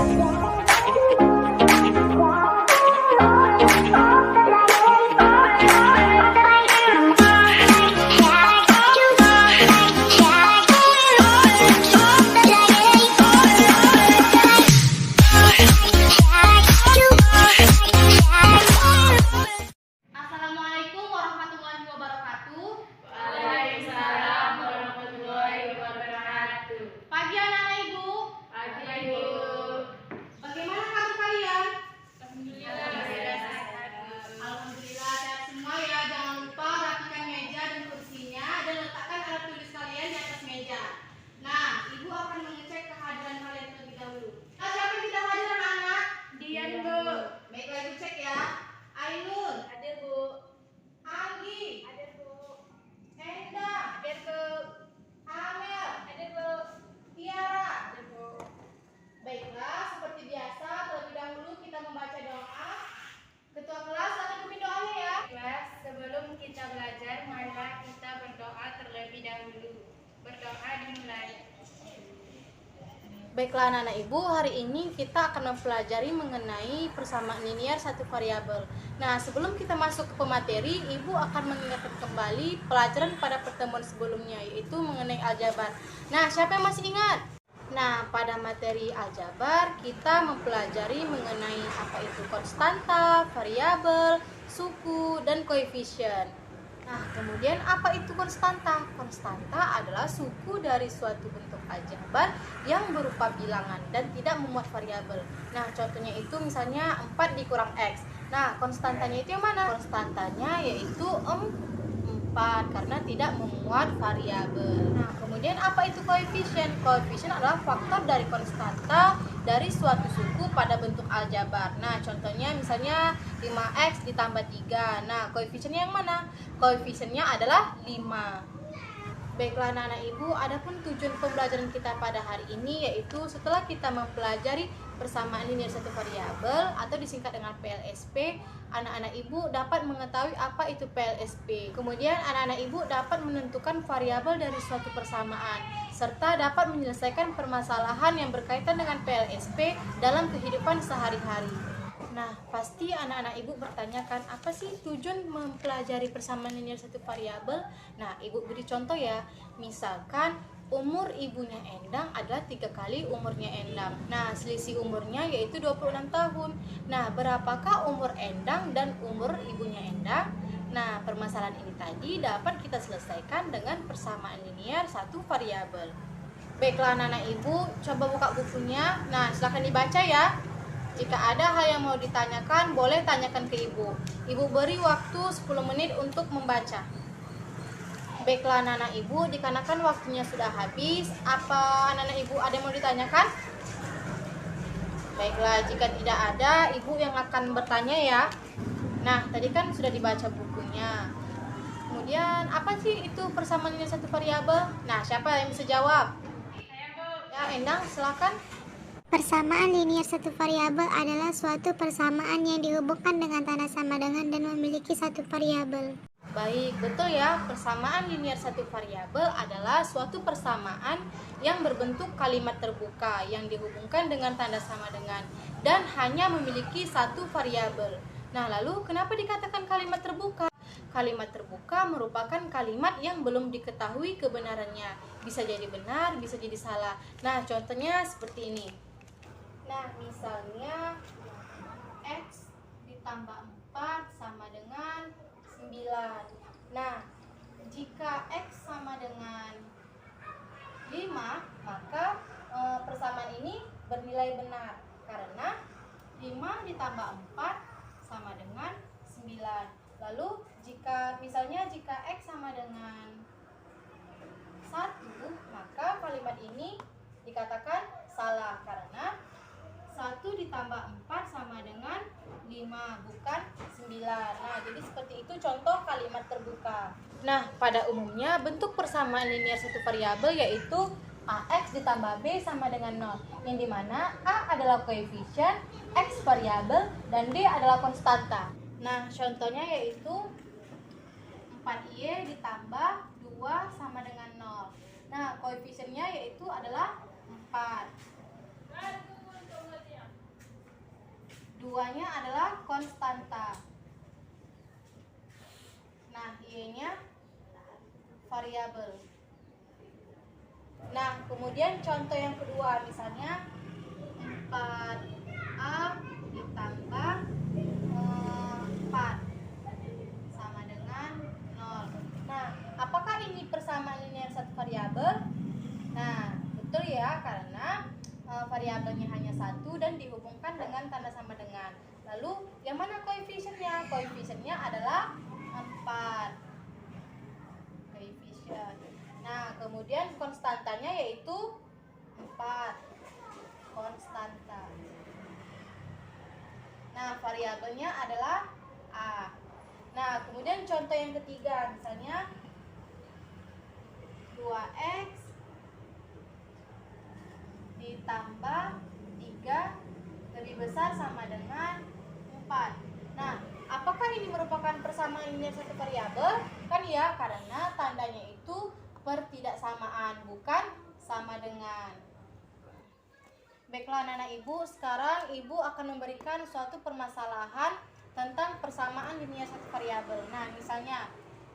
Assalamualaikum warahmatullahi wabarakatuh. Waalaikumsalam warahmatullahi wabarakatuh. Pagi anak-anak ibu. Pagi Ibu. Bagaimana kabar kalian? Alhamdulillah sehat. Alhamdulillah sehat semua ya. Jangan lupa rapikan meja dan kursinya dan letakkan alat tulis kalian di atas meja. Nah, ibu akan mengecek kehadiran kalian terlebih dahulu. Nah, siapa yang tidak hadir anak-anak? Dian, Bu. Baiklah, ibu cek ya. Ainun, Hadir, Bu. Anggi, Hadir, Bu. Enda, Hadir, Bu. Amel, Hadir, Bu. Tiara. Hadir, Bu. Baiklah, seperti biasa terlebih dahulu kita membaca doa. Ketua kelas akan pimpin doanya ya. Kelas, sebelum kita belajar, marilah kita berdoa terlebih dahulu. Berdoa dimulai. Baiklah anak-anak ibu, hari ini kita akan mempelajari mengenai persamaan linier satu variabel. Nah, sebelum kita masuk ke pemateri, ibu akan mengingatkan kembali pelajaran pada pertemuan sebelumnya, yaitu mengenai aljabar. Nah, siapa yang masih ingat? Nah, pada materi aljabar kita mempelajari mengenai apa itu konstanta, variabel, suku, dan koefisien. Nah, kemudian apa itu konstanta? Konstanta adalah suku dari suatu bentuk aljabar yang berupa bilangan dan tidak memuat variabel. Nah, contohnya itu misalnya 4 dikurang X. Nah, konstantanya itu yang mana? Konstantanya yaitu 4 karena tidak memuat variabel. Nah, kemudian apa itu koefisien? Koefisien adalah faktor dari konstanta dari suatu suku pada bentuk aljabar. Nah, contohnya misalnya 5x ditambah 3. Nah, koefisiennya yang mana? Koefisiennya adalah 5. Baiklah anak-anak ibu, adapun tujuan pembelajaran kita pada hari ini yaitu setelah kita mempelajari persamaan linier satu variabel atau disingkat dengan PLSP, anak-anak ibu dapat mengetahui apa itu PLSP. Kemudian anak-anak ibu dapat menentukan variabel dari suatu persamaan serta dapat menyelesaikan permasalahan yang berkaitan dengan PLSP dalam kehidupan sehari-hari. Nah, pasti anak-anak ibu bertanyakan, apa sih tujuan mempelajari persamaan linier satu variabel? Nah, ibu beri contoh ya. Misalkan umur ibunya Endang adalah 3 kali umurnya Endang. Nah, selisih umurnya yaitu 26 tahun. Nah, berapakah umur Endang dan umur ibunya Endang? Nah, permasalahan ini tadi dapat kita selesaikan dengan persamaan linier satu variabel. Baiklah anak-anak ibu, coba buka bukunya. Nah, silahkan dibaca ya. Jika ada hal yang mau ditanyakan, boleh tanyakan ke ibu. Ibu beri waktu 10 menit untuk membaca. Baiklah anak-anak ibu, dikarenakan waktunya sudah habis, apa anak-anak ibu ada yang mau ditanyakan? Baiklah, jika tidak ada, ibu yang akan bertanya ya. Nah, tadi kan sudah dibaca bukunya. Kemudian, apa sih itu persamaan linier satu variabel? Nah, siapa yang bisa jawab? Saya, Bu. Ya, Endang, silakan. Persamaan linier satu variabel adalah suatu persamaan yang dihubungkan dengan tanda sama dengan dan memiliki satu variabel. Baik, betul ya. Persamaan linier satu variabel adalah suatu persamaan yang berbentuk kalimat terbuka yang dihubungkan dengan tanda sama dengan dan hanya memiliki satu variabel. Nah, lalu kenapa dikatakan kalimat terbuka? Kalimat terbuka merupakan kalimat yang belum diketahui kebenarannya. Bisa jadi benar, bisa jadi salah. Nah, contohnya seperti ini. Nah, misalnya X ditambah 4 sama dengan 9. Nah, jika X sama dengan 5, maka persamaan ini bernilai benar karena 5 ditambah 4 sama dengan 9. Lalu jika X sama dengan 1, maka kalimat ini dikatakan salah karena 1 ditambah 4 sama dengan 5, bukan 9. Nah, jadi seperti itu contoh kalimat terbuka. Nah, pada umumnya bentuk persamaan linier satu variabel yaitu AX ditambah B sama dengan 0, yang dimana A adalah koefisien, X variabel, dan D adalah konstanta. Nah, contohnya yaitu 4Y ditambah 2 sama dengan 0. Nah, koefisiennya yaitu adalah 4. keduanya adalah konstanta. Nah, Y-nya variabel. Nah, kemudian contoh yang kedua, misalnya 4A ditambah 4 sama dengan 0. Nah, apakah ini persamaan linear satu variabel? Nah, betul ya, karena variabelnya hanya satu dan dihubungkan dengan tanda sama dengan. Lalu, yang mana koefisiennya? Koefisiennya adalah 4. Koefisien. Nah, kemudian konstantanya yaitu 4. Konstanta. Nah, variabelnya adalah A. Nah, kemudian contoh yang ketiga, misalnya 2x ditambah 3 lebih besar sama dengan 4. Nah, apakah ini merupakan persamaan linear satu variabel? Kan ya, karena tandanya itu pertidaksamaan, bukan sama dengan. Baiklah anak-anak ibu, sekarang ibu akan memberikan suatu permasalahan tentang persamaan linear satu variabel. Nah, misalnya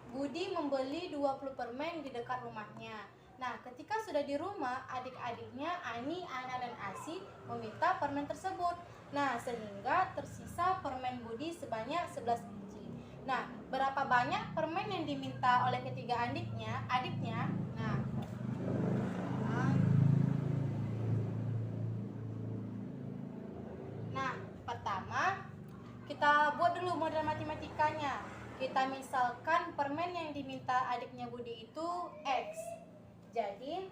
Budi membeli 20 permen di dekat rumahnya. Nah, ketika sudah di rumah, adik-adiknya Ani, Ana, dan Asi meminta permen tersebut. Nah, sehingga tersisa permen Budi sebanyak 11 biji. Nah, berapa banyak permen yang diminta oleh ketiga adiknya? Nah, pertama kita buat dulu model matematikanya. Kita misalkan permen yang diminta adiknya Budi itu X. Jadi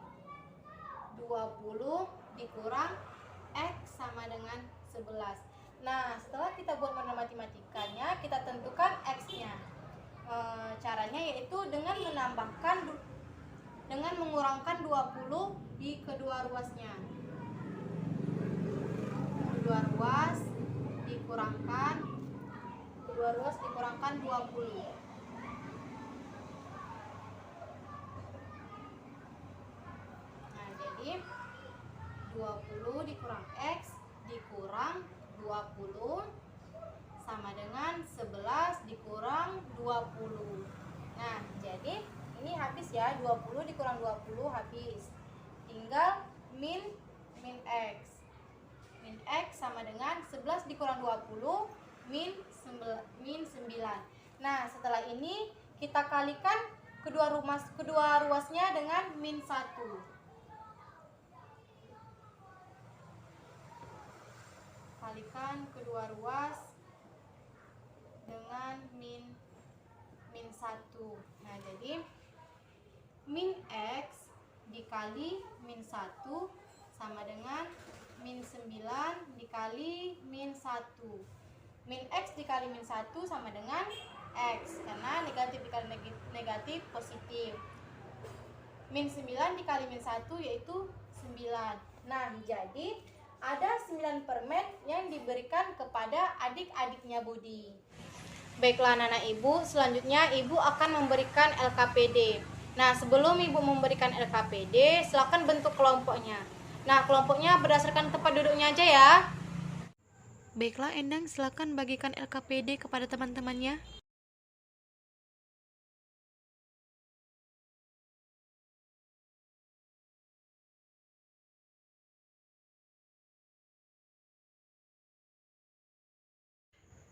20 dikurang X sama dengan 11. Nah, setelah kita buat model matematikanya, kita tentukan X-nya. Caranya yaitu dengan mengurangkan 20 di kedua ruasnya. Kedua ruas dikurangkan 20. Nah, jadi 20 dikurang X dikurang 20 sama dengan 11 dikurang 20. Nah, jadi ini habis ya, 20 dikurang 20 habis. Tinggal min X. Min X sama dengan 11 dikurang 20 min 9. Nah, setelah ini kita kalikan kedua ruasnya dengan min 1. Kalikan kedua ruas dengan min 1. Nah, jadi min X dikali min 1 sama dengan min 9 dikali min 1. Min X dikali min 1 sama dengan X, karena negatif dikali negatif positif. Min 9 dikali min 1 yaitu 9. Nah, jadi ada 9 permen yang diberikan kepada adik-adiknya Budi. Baiklah anak-anak ibu, selanjutnya ibu akan memberikan LKPD. Nah, sebelum ibu memberikan LKPD, silakan bentuk kelompoknya. Nah, kelompoknya berdasarkan tempat duduknya aja ya. Baiklah Endang, silakan bagikan LKPD kepada teman-temannya.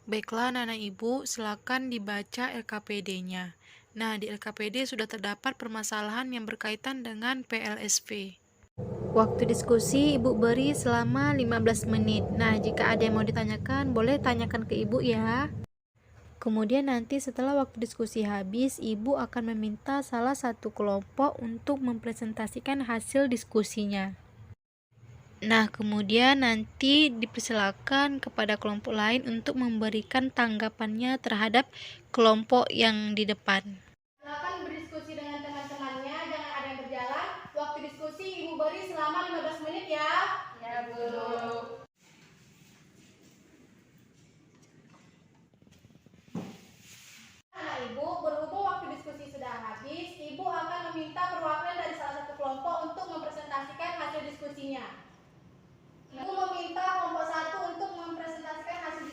Baiklah anak-anak ibu, silakan dibaca LKPD-nya. Nah, di LKPD sudah terdapat permasalahan yang berkaitan dengan PLSV. Waktu diskusi ibu beri selama 15 menit. Nah, jika ada yang mau ditanyakan, boleh tanyakan ke ibu ya. Kemudian nanti setelah waktu diskusi habis, ibu akan meminta salah satu kelompok untuk mempresentasikan hasil diskusinya. Nah, kemudian nanti dipersilakan kepada kelompok lain untuk memberikan tanggapannya terhadap kelompok yang di depan. Silakan berdiskusi dengan teman-temannya, jangan ada yang berjalan. Waktu diskusi ibu beri selama 15 menit ya. Ya, Bu. Anak ibu, berhubung waktu diskusi sudah habis, ibu akan meminta perwakilan dari salah satu kelompok untuk mempresentasikan hasil diskusinya. Ibu meminta kelompok 1 untuk mempresentasikan hasil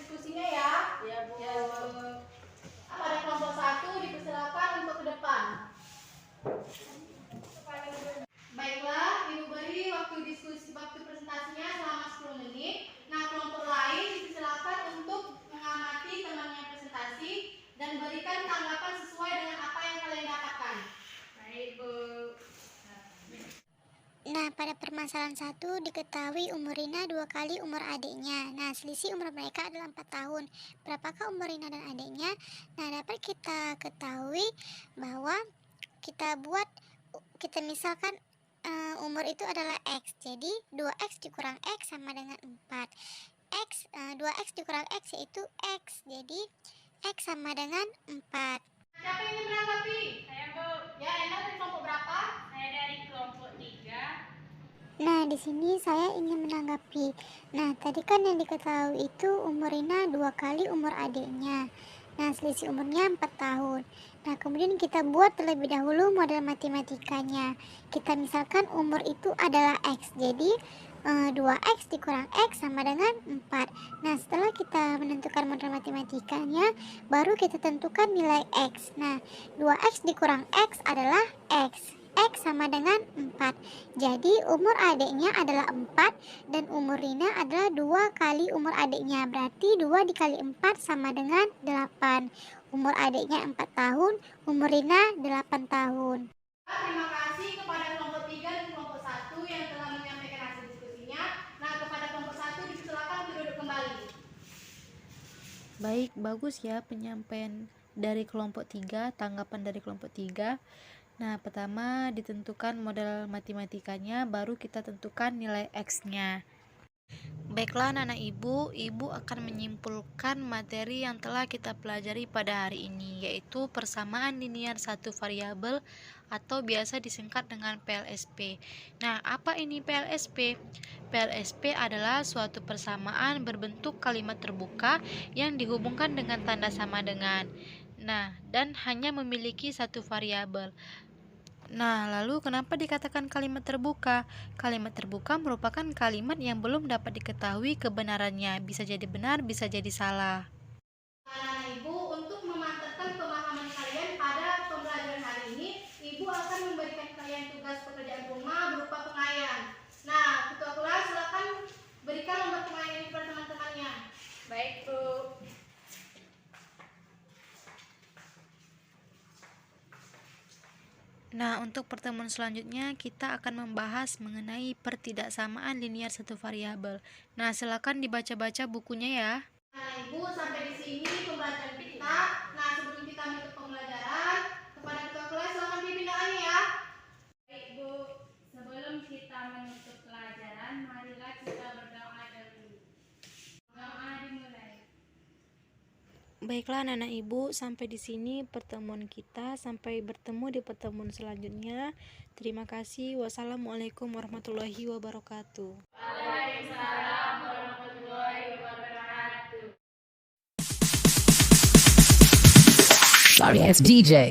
permasalahan 1 diketahui umur Rina 2 kali umur adiknya. Nah, selisih umur mereka adalah 4 tahun. Berapakah umur Rina dan adiknya? Nah, dapat kita ketahui bahwa kita misalkan umur itu adalah X. Jadi 2X dikurang X sama dengan 4. 2X dikurang X yaitu X. Jadi X sama dengan 4. Siapa yang ingin menanggapi? Saya Bu. Ya, Ena dari kelompok berapa? Saya dari kelompok 3. Nah, di sini saya ingin menanggapi. Nah, tadi kan yang diketahui itu umur Rina 2 kali umur adiknya. Nah, selisih umurnya 4 tahun. Nah, kemudian kita buat terlebih dahulu model matematikanya. Kita misalkan umur itu adalah X. Jadi 2X dikurang X sama dengan 4. Nah, setelah kita menentukan model matematikanya, baru kita tentukan nilai X. Nah, 2X dikurang X adalah X. X sama dengan 4. Jadi umur adiknya adalah 4 dan umur Rina adalah 2 kali umur adiknya. Berarti 2 dikali 4 sama dengan 8. Umur adiknya 4 tahun, umur Rina 8 tahun. Terima kasih kepada kelompok 3 dan kelompok 1 yang telah menyampaikan hasil diskusinya. Nah, kepada kelompok 1 disilakan duduk kembali. Baik, bagus ya penyampaian dari kelompok 3, tanggapan dari kelompok 3. Nah, pertama ditentukan model matematikanya, baru kita tentukan nilai X-nya. Baiklah anak-anak ibu akan menyimpulkan materi yang telah kita pelajari pada hari ini, yaitu persamaan linier satu variabel atau biasa disingkat dengan PLSP. Nah, apa ini PLSP? PLSP adalah suatu persamaan berbentuk kalimat terbuka yang dihubungkan dengan tanda sama dengan. Nah, dan hanya memiliki satu variabel. Nah, lalu kenapa dikatakan kalimat terbuka? Kalimat terbuka merupakan kalimat yang belum dapat diketahui kebenarannya. Bisa jadi benar, bisa jadi salah. Anak-anak ibu, untuk memantapkan pemahaman kalian pada pembelajaran hari ini, ibu akan memberikan kalian tugas pekerjaan rumah berupa pengayaan. Nah, ketua kelas silakan berikan lembar pengayaan ini kepada teman-temannya. Baik Bu. Nah, untuk pertemuan selanjutnya kita akan membahas mengenai pertidaksamaan linier satu variabel. Nah, silakan dibaca-baca bukunya ya. Nah, ibu, sampai di sini pembelajaran kita. Nah, sebelum kita menutup pembelajaran, kepada ketua kelas silakan pimpin doanya ya. Baik Bu. Sebelum kita menutup pelajaran, marilah kita berdoa dulu. Doa dimulai. Baiklah anak-anak ibu, sampai di sini pertemuan kita. Sampai bertemu di pertemuan selanjutnya. Terima kasih. Wassalamualaikum warahmatullahi wabarakatuh. Waalaikumsalam warahmatullahi wabarakatuh. Sorry, it's DJ.